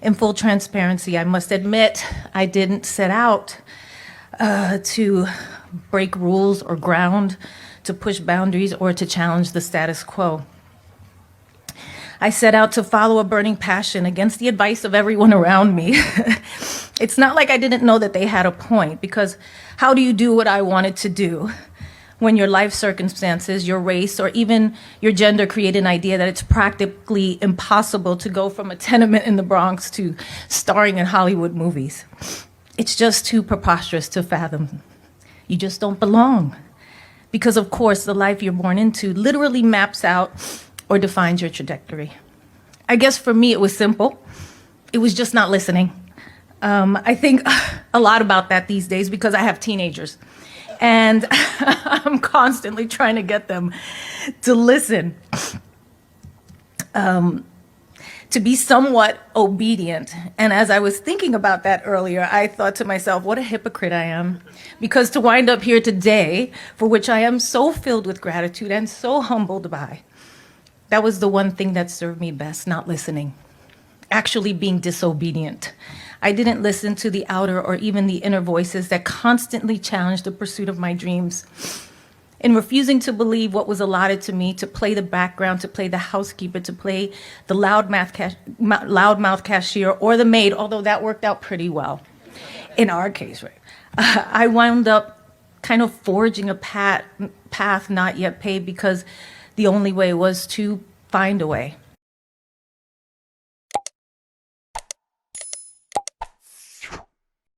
In full transparency, I must admit I didn't set out to break rules or ground, to push boundaries, or to challenge the status quo. I set out to follow a burning passion against the advice of everyone around me. It's not like I didn't know that they had a point, because how do you do what I wanted to do when your life circumstances, your race, or even your gender create an idea that it's practically impossible to go from a tenement in the Bronx to starring in Hollywood movies? It's just too preposterous to fathom. You just don't belong. Because of course, the life you're born into literally maps out or defines your trajectory. I guess for me, it was simple. It was just not listening. I think a lot about that these days because I have teenagers. And I'm constantly trying to get them to listen, to be somewhat obedient. And as I was thinking about that earlier, I thought to myself, what a hypocrite I am. Because to wind up here today, for which I am so filled with gratitude and so humbled by, that was the one thing that served me best, not listening, actually being disobedient. I didn't listen to the outer or even the inner voices that constantly challenged the pursuit of my dreams. In refusing to believe what was allotted to me, to play the background, to play the housekeeper, to play the loudmouth cashier or the maid, although that worked out pretty well in our case, right? I wound up kind of forging a path not yet paved because the only way was to find a way.